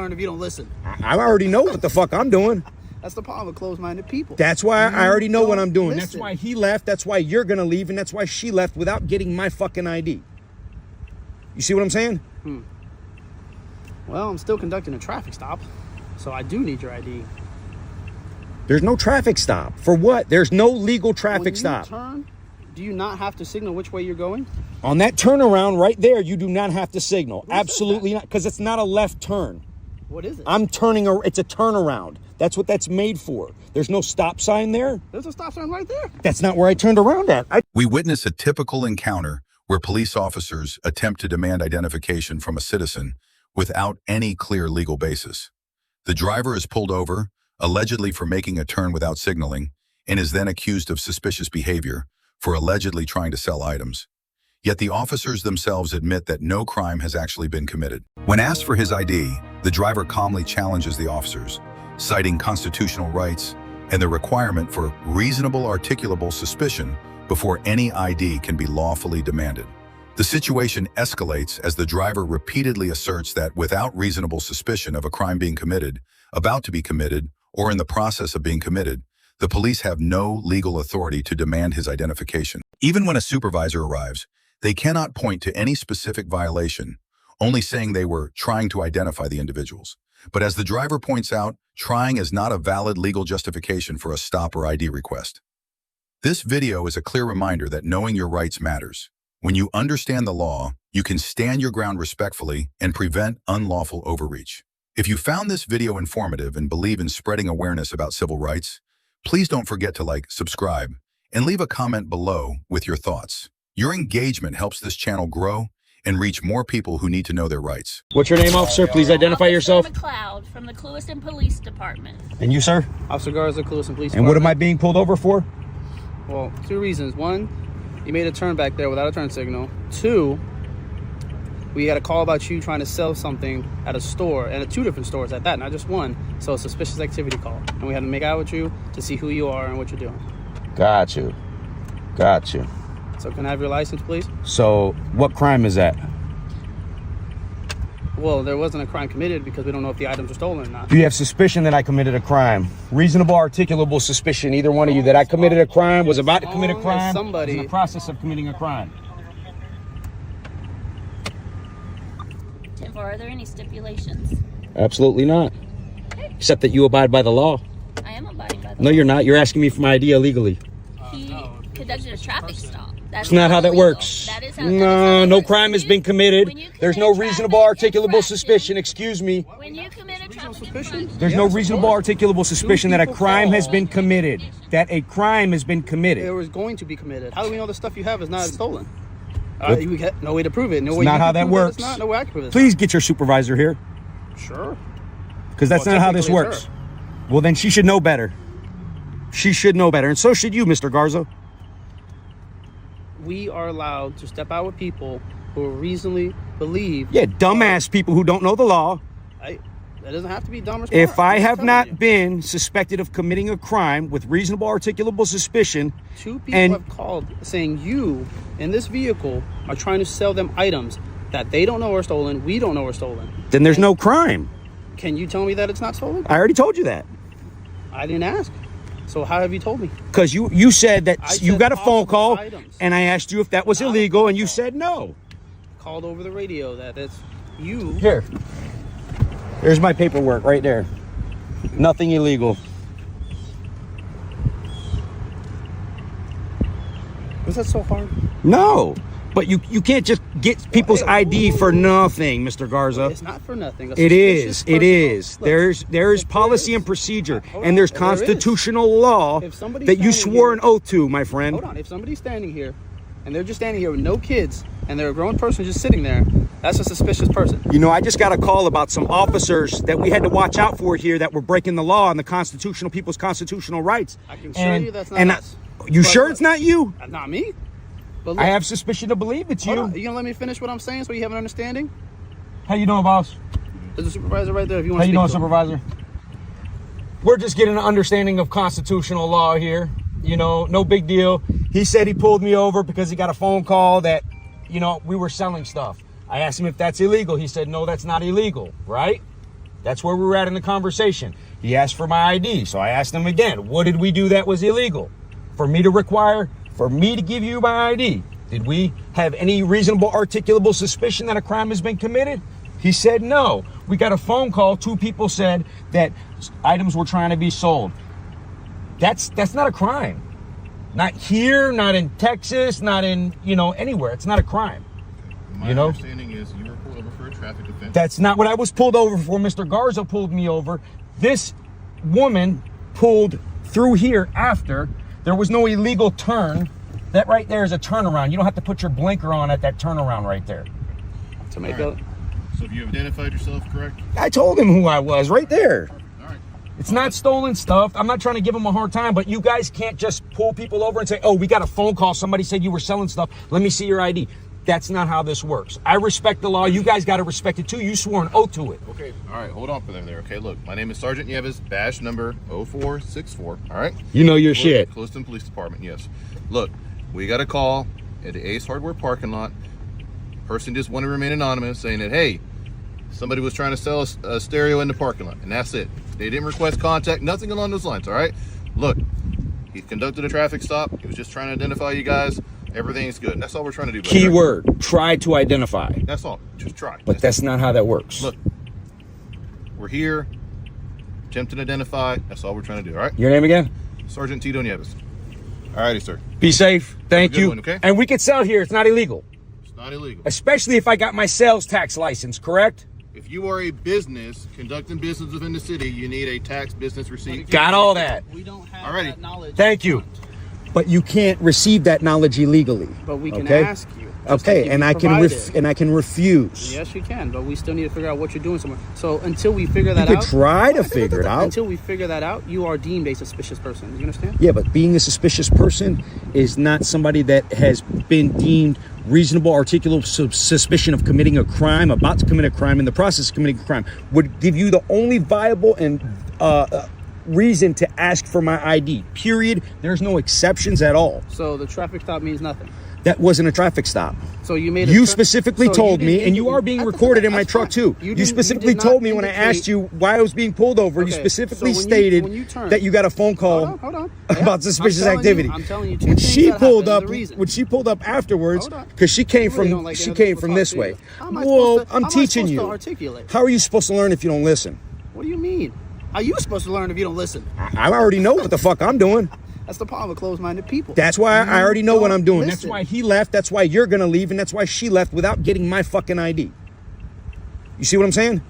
learn if you don't listen. I already know what the fuck I'm doing. That's the problem with closed-minded people. That's why I already know what I'm doing. Listen. That's why he left. That's why you're going to leave. And that's why she left without getting my fucking ID. You see what I'm saying? Well, I'm still conducting a traffic stop, so I do need your ID. There's no traffic stop. For what? There's no legal traffic stop. When you turn, do you not have to signal which way you're going? On that turnaround right there, you do not have to signal. Absolutely not, because it's not a left turn. What is it? I'm turning, it's a turnaround. That's what that's made for. There's no stop sign there. There's a stop sign right there. That's not where I turned around at. We witness a typical encounter where police officers attempt to demand identification from a citizen without any clear legal basis. The driver is pulled over, allegedly for making a turn without signaling, and is then accused of suspicious behavior for allegedly trying to sell items. Yet the officers themselves admit that no crime has actually been committed. When asked for his ID, the driver calmly challenges the officers, citing constitutional rights and the requirement for reasonable articulable suspicion before any ID can be lawfully demanded. The situation escalates as the driver repeatedly asserts that without reasonable suspicion of a crime being committed, about to be committed, or in the process of being committed, the police have no legal authority to demand his identification. Even when a supervisor arrives, they cannot point to any specific violation, only saying they were trying to identify the individuals. But as the driver points out, trying is not a valid legal justification for a stop or ID request. This video is a clear reminder that knowing your rights matters. When you understand the law, you can stand your ground respectfully and prevent unlawful overreach. If you found this video informative and believe in spreading awareness about civil rights, please don't forget to like, subscribe, and leave a comment below with your thoughts. Your engagement helps this channel grow and reach more people who need to know their rights. What's your name, officer? Please identify yourself. McLeod from the Clewiston Police Department. And you, sir? Officer Garza, Clewiston Police Department. And what am I being pulled over for? Well, 2 reasons. 1, you made a turn back there without a turn signal. 2, we got a call about you trying to sell something at a store, and at 2 different stores at that, not just one. So a suspicious activity call. And we had to make out with you to see who you are and what you're doing. Got you. Got you. So can I have your license, please? So what crime is that? Well, there wasn't a crime committed because we don't know if the items are stolen or not. Do you have suspicion that I committed a crime? Reasonable, articulable suspicion, either one of you, that I committed a crime, was about to commit a crime, somebody was in the process of committing a crime. Tim, are there any stipulations? Absolutely not. Except that you abide by the law. I am abiding by the No, law. you're not. You're asking me for my ID illegally. He conducted a traffic stop. That's It's not how that illegal. works. That is how No crime has been committed. When you There's no commit reasonable, traffic articulable infraction- suspicion. Excuse me. When you commit a traffic suspicion? infraction, There's no reasonable, articulable suspicion that a people crime has call. been committed. That a crime has been it committed. was going to be committed. How do we know the stuff you have is not stolen? What? We got no way to prove it. No It's way not you how can that prove works. It's not. No way I can prove it. Please get your supervisor here, Sure. because that's Well, not how this technically, works. sir. Well, then she should know better. She should know better, and so should you, Mr. Garza. We are allowed to step out with people who reasonably believe. Yeah, dumbass people who don't know the law. That doesn't have to be dumb or smart. If I I'm just have telling not you. been suspected of committing a crime with reasonable, articulable suspicion, 2 people and have called saying you in this vehicle are trying to sell them items that they don't know are stolen. We don't know are stolen. then there's no crime. Can you tell me that it's not stolen? I already told you that. I didn't ask. So how have you told me? Because you said that I you said got a phone possible call, items. and I asked you if that was Not a illegal, phone and you call. said no. Called over the radio that it's you. Here. There's my paperwork right there. Nothing illegal. Was that so hard? No. But you can't just get people's Hey, ID for nothing, Mr. Garza. It's not for nothing. A It is. suspicious It person- is. Look, There's if policy there and is- procedure, Hold and there's on, there is. constitutional law If somebody's that you standing swore here- an oath to, my friend. Hold on. If somebody's standing here and they're just standing here with no kids and they're a grown person just sitting there, that's a suspicious person. You know, I just got a call about some officers that we had to watch out for here that were breaking the law and the constitutional people's constitutional rights. I can assure you that's not and us. You But sure look, it's not you? Not me. But look, I have suspicion to believe it's hold you. on. You gonna let me finish what I'm saying so you have an understanding? How you doing, boss? There's a supervisor right there if you want How to you speak doing, to him. supervisor? We're just getting an understanding of constitutional law here. You know, no big deal. He said he pulled me over because he got a phone call that, you know, we were selling stuff. I asked him if that's illegal. He said, no, that's not illegal, right? That's where we were at in the conversation. He asked for my ID, so I asked him again, what did we do that was illegal? For me to give you my ID, did we have any reasonable articulable suspicion that a crime has been committed? He said no. We got a phone call. 2 people said that items were trying to be sold. That's not a crime. Not here, not in Texas, not in, anywhere. It's not a crime. My understanding is you were pulled over for a traffic offense. That's not what I was pulled over for. Mr. Garza pulled me over. This woman pulled through here after. There was no illegal turn. That right there is a turnaround. You don't have to put your blinker on at that turnaround right there. To make All right. So have you identified yourself, correct? I told him who I was right there. All right. It's not stolen stuff. I'm not trying to give him a hard time, but you guys can't just pull people over and say, oh, we got a phone call. Somebody said you were selling stuff. Let me see your ID. That's not how this works. I respect the law. You guys got to respect it too. You swore an oath to it. Okay. All right. Hold on for them there. Okay. Look, my name is Sergeant Nieves, badge number 0464. All right. You know your shit. Clewiston Police Department. Yes. Look, we got a call at the Ace Hardware parking lot. Person just wanted to remain anonymous, saying that, hey, somebody was trying to sell a stereo in the parking lot, and that's it. They didn't request contact, nothing along those lines. All right. Look, he conducted a traffic stop. He was just trying to identify you guys. Everything's good. That's all we're trying to do. Keyword, try to identify. That's all. Just try. But that's not how that works. Look, we're here, attempting to identify. That's all we're trying to do, all right? Your name again? Sergeant Tito Nieves. All righty, sir. Be safe. Thank you. One, okay? And we can sell here. It's not illegal. It's not illegal. Especially if I got my sales tax license, correct? If you are a business conducting business within the city, you need a tax business receipt. Got all that. We don't have Alrighty. that knowledge. Thank you. But you can't receive that knowledge illegally. But we can okay? ask you. just Okay, like and you I can provided. and I can refuse. Yes, you can, but we still need to figure out what you're doing somewhere. So until we figure You that could out, try to figure it out. until we figure that out, you are deemed a suspicious person. You understand? Yeah, but being a suspicious person is not somebody that has been deemed reasonable, articulable suspicion of committing a crime, about to commit a crime, in the process of committing a crime, would give you the only viable and reason to ask for my ID. Period. There's no exceptions at all. So the traffic stop means nothing. That wasn't a traffic stop. So you made. You specifically told me, and you didn't- are being that's recorded in my that's truck fine. too. You You didn't- specifically did not told me when I indicate- asked you why I was being pulled over. You Okay, specifically so when stated you turn- that you got a phone call Hold on. about suspicious I'm telling activity. I'm telling you two when things she that pulled happened, up, the reason. when she pulled up afterwards, Hold on. because she came You really don't from like she other came people from talk this to way. you. How am I Well, supposed to- I'm how am I teaching supposed to you. articulate? How are you supposed to learn if you don't listen? What do you mean? How are you supposed to learn if you don't listen? I already know what the fuck I'm doing. That's the problem with closed-minded people. That's why I You already know what don't I'm doing. That's listen. why he left. That's why you're gonna leave, and that's why she left without getting my fucking ID. You see what I'm saying?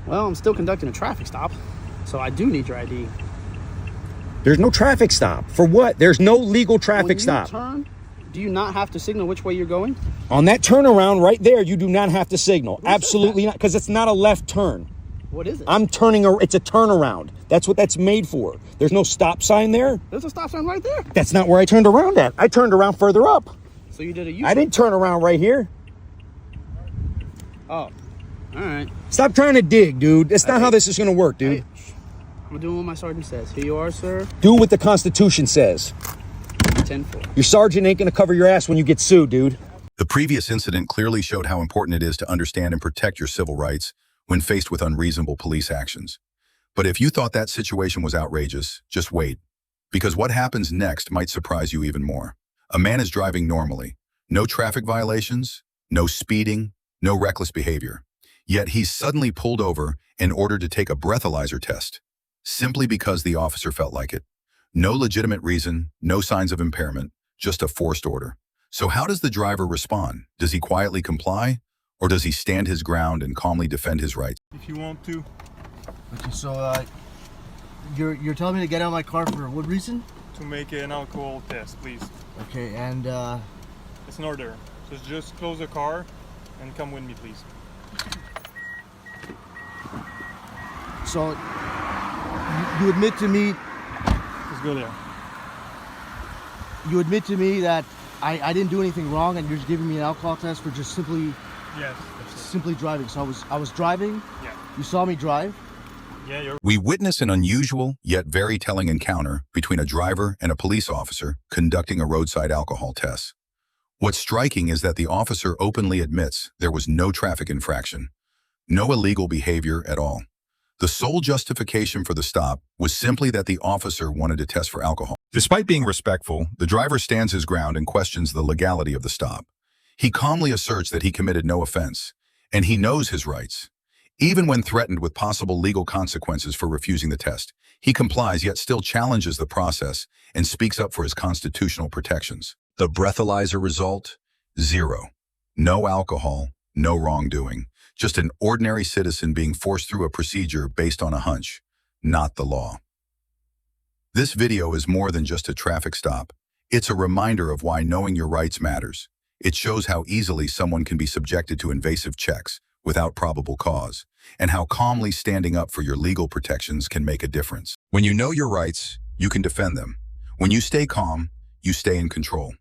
Well, I'm still conducting a traffic stop, so I do need your ID. There's no traffic stop. For what? There's no legal traffic When you stop. turn, do you not have to signal which way you're going? On that turnaround right there, you do not have to signal. said Absolutely not, because it's not a left turn. What is it? I'm turning, it's a turnaround. That's what that's made for. There's no stop sign there. There's a stop sign right there. That's not where I turned around at. I turned around further up. So you did a U-turn. I didn't turn around right here. Oh, all right. Stop trying to dig, dude. That's not how this is going to work, dude. Hey, I'm doing what my sergeant says. Here you are, sir. Do what the Constitution says. 10-4. Your sergeant ain't going to cover your ass when you get sued, dude. The previous incident clearly showed how important it is to understand and protect your civil rights when faced with unreasonable police actions. But if you thought that situation was outrageous, just wait, because what happens next might surprise you even more. A man is driving normally, no traffic violations, no speeding, no reckless behavior. Yet he's suddenly pulled over and ordered to take a breathalyzer test, simply because the officer felt like it. No legitimate reason, no signs of impairment, just a forced order. So how does the driver respond? Does he quietly comply? Or does he stand his ground and calmly defend his rights? If you want to. Okay, so you're telling me to get out of my car for what reason? To make an alcohol test, please. Okay, and It's an order. Just close the car and come with me, please. so you admit to me Let's go there. that I didn't do anything wrong, and you're just giving me an alcohol test for just simply Yes, that's it. simply driving. So I was driving. Yeah. You saw me drive. Yeah, you're We witness an unusual yet very telling encounter between a driver and a police officer conducting a roadside alcohol test. What's striking is that the officer openly admits there was no traffic infraction, No illegal behavior at all. The sole justification for the stop was simply that the officer wanted to test for alcohol. Despite being respectful, the driver stands his ground and questions the legality of the stop. He calmly asserts that he committed no offense, and he knows his rights. Even when threatened with possible legal consequences for refusing the test, he complies yet still challenges the process and speaks up for his constitutional protections. The breathalyzer result? 0. No alcohol, no wrongdoing. Just an ordinary citizen being forced through a procedure based on a hunch, not the law. This video is more than just a traffic stop. It's a reminder of why knowing your rights matters. It shows how easily someone can be subjected to invasive checks without probable cause, and how calmly standing up for your legal protections can make a difference. When you know your rights, you can defend them. When you stay calm, you stay in control.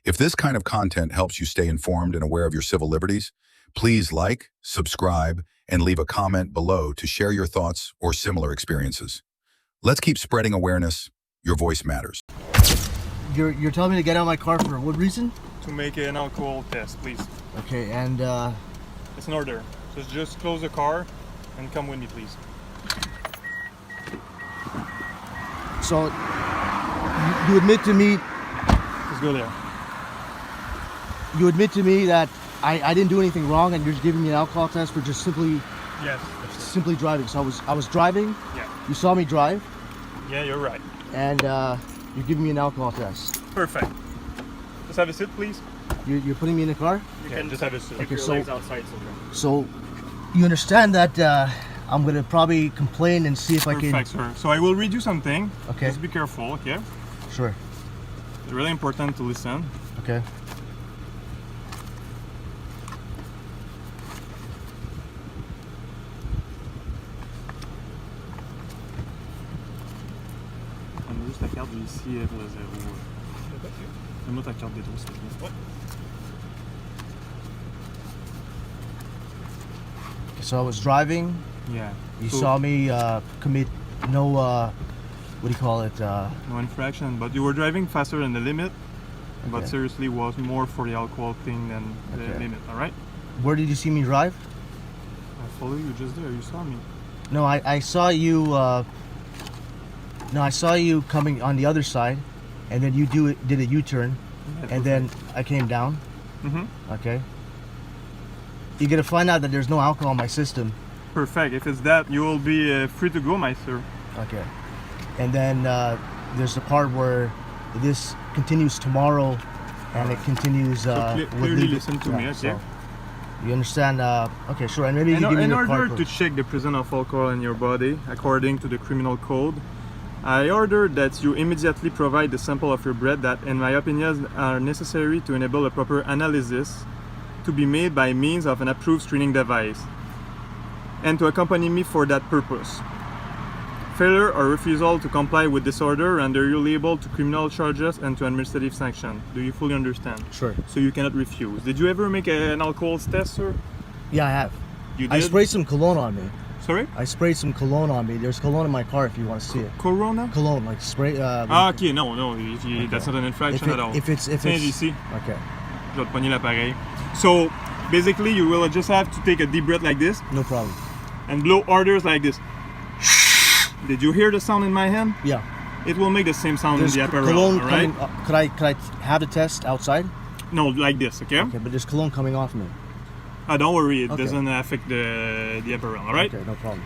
If this kind of content helps you stay informed and aware of your civil liberties, please like, subscribe, and leave a comment below to share your thoughts or similar experiences. Let's keep spreading awareness. Your voice matters. You're telling me to get out of my car for what reason? To make an alcohol test, please. Okay, and It's an order. So just close the car and come with me, please. so you admit to me, Let's go there. you admit to me that I didn't do anything wrong, and you're just giving me an alcohol test for just simply driving. So I was driving. Yeah. You saw me drive, Yeah, you're right. and you're giving me an alcohol test. Perfect. Just have a seat, please. You're putting me in the car. Yeah, just have a seat. Okay, so you understand that I'm gonna probably complain and see if I can. Perfect, sir. So I will read you something. Okay. Just be careful, okay? Sure. It's really important to listen. Okay. Donne-moi juste la carte, j'ai ici pour le 0. Donne-moi ta carte d'étau, s'il te plaît. So I was driving. Yeah. You So, saw me commit no what do you call it? no infraction, but you were driving faster than the limit. But Okay. seriously, was more for the alcohol thing than the Okay. limit. All right? Where did you see me drive? I follow you just there. You saw me. No, I saw you. No, I saw you coming on the other side, and then you did a U-turn, and then I came down. Mm-hmm. Okay. You're gonna find out that there's no alcohol in my system. Perfect. If it's that, you will be free to go, my sir. Okay. And then there's the part where this continues tomorrow, and it continues. So clearly listen to me, okay? So you understand? Okay, sure. And maybe you give me In your order card. to check the presence of alcohol in your body, according to the criminal code, I order that you immediately provide the sample of your breath that, in my opinion, are necessary to enable a proper analysis to be made by means of an approved screening device, and to accompany me for that purpose. Failure or refusal to comply with this order render you liable to criminal charges and to administrative sanction. Do you fully understand? Sure. So you cannot refuse. Did you ever make an alcohol test, sir? Yeah, I have. You did? I sprayed some cologne on me. Sorry? I sprayed some cologne on me. There's cologne in my car if you want to see it. Corona? Cologne, like spray. Okay, no, that's not an infraction at all. If it's Tiens, ici, okay. je vais te pogner l'appareil. So, basically, you will just have to take a deep breath like this No problem. and blow orders like this. Did you hear the sound in my hand? Yeah. It will make the same sound There's in the apparel, cologne alright? coming. Could I have the test outside? No, like this, okay? Okay, but there's cologne coming off me. Don't worry, it Okay. doesn't affect the apparel, alright? Okay, no problem.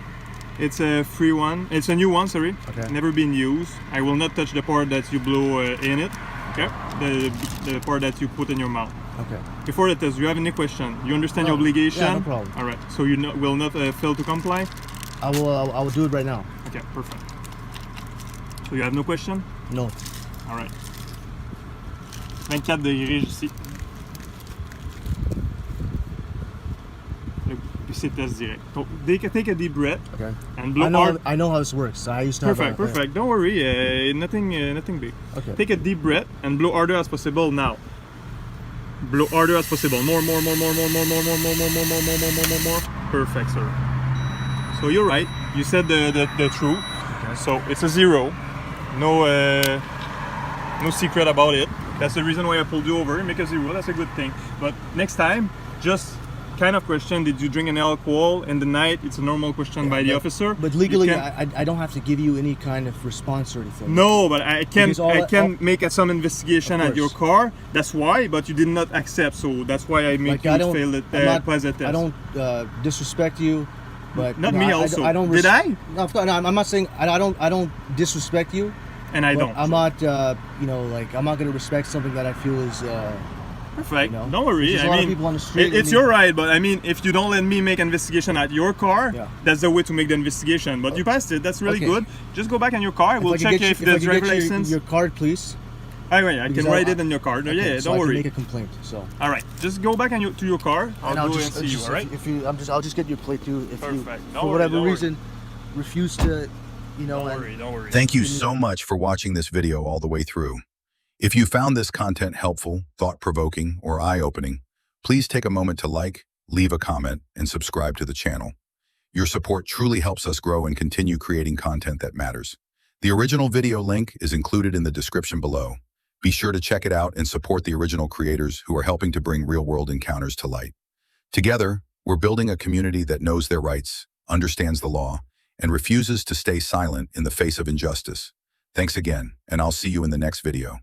It's a free one. It's a new one, sorry. Okay. Never been used. I will not touch the part that you blow in it, okay? The part that you put in your mouth. Okay. Before the test, do you have any question? You understand your No. obligation? Yeah, no problem. All right. So you will not fail to comply? I will do it right now. Okay, perfect. So you have no question? No. All right. 24 degrés ici. Puis c'est test direct. So take a deep breath Okay. and blow hard. I know how this works. I used to Perfect, have a, perfect. Don't worry. Nothing big. Okay. Take a deep breath and blow harder as possible now. Blow harder as possible. More. Perfect, sir. So you're right. You said the truth. Okay. So it's a 0. No secret about it. That's the reason why I pulled you over. Make a 0. That's a good thing. But next time, just kind of question, did you drink an alcohol in the night? It's a normal question by the officer. But legally, You can- I don't have to give you any kind of response or anything. No, but I can Because make some investigation Of at your course. car. That's why, but you did not accept, so that's why I make Like, I you don't, fail the I'm not- positive test. I don't disrespect you, but Not you know, me I also. don't Did I? No, of course, no, I'm not saying I don't disrespect you. And I but don't. I'm not, you know, like I'm not gonna respect something that I feel is. Perfect. You know, Don't worry. there's a I lot of mean, people on the street, it's I mean- your right, but I mean, if you don't let me make investigation at your car, Yeah. that's the way to make the investigation. But you passed it. That's really Okay. good. Just go back in your car. We'll If I check could get if you, if I there's could driver get license. your card, please. I can because write I- it in your car. No, Okay, yeah, so don't I can worry. make a complaint. So. All right, just go back to your car. And I'll go and see you. All right. If you, I'll just get your plate too. If you, Perfect. for whatever reason, refuse to, you know, Don't worry. Thank you so much for watching this video all the way through. If you found this content helpful, thought-provoking, or eye-opening, please take a moment to like, leave a comment, and subscribe to the channel. Your support truly helps us grow and continue creating content that matters. The original video link is included in the description below. Be sure to check it out and support the original creators who are helping to bring real-world encounters to light. Together, we're building a community that knows their rights, understands the law, and refuses to stay silent in the face of injustice. Thanks again, and I'll see you in the next video.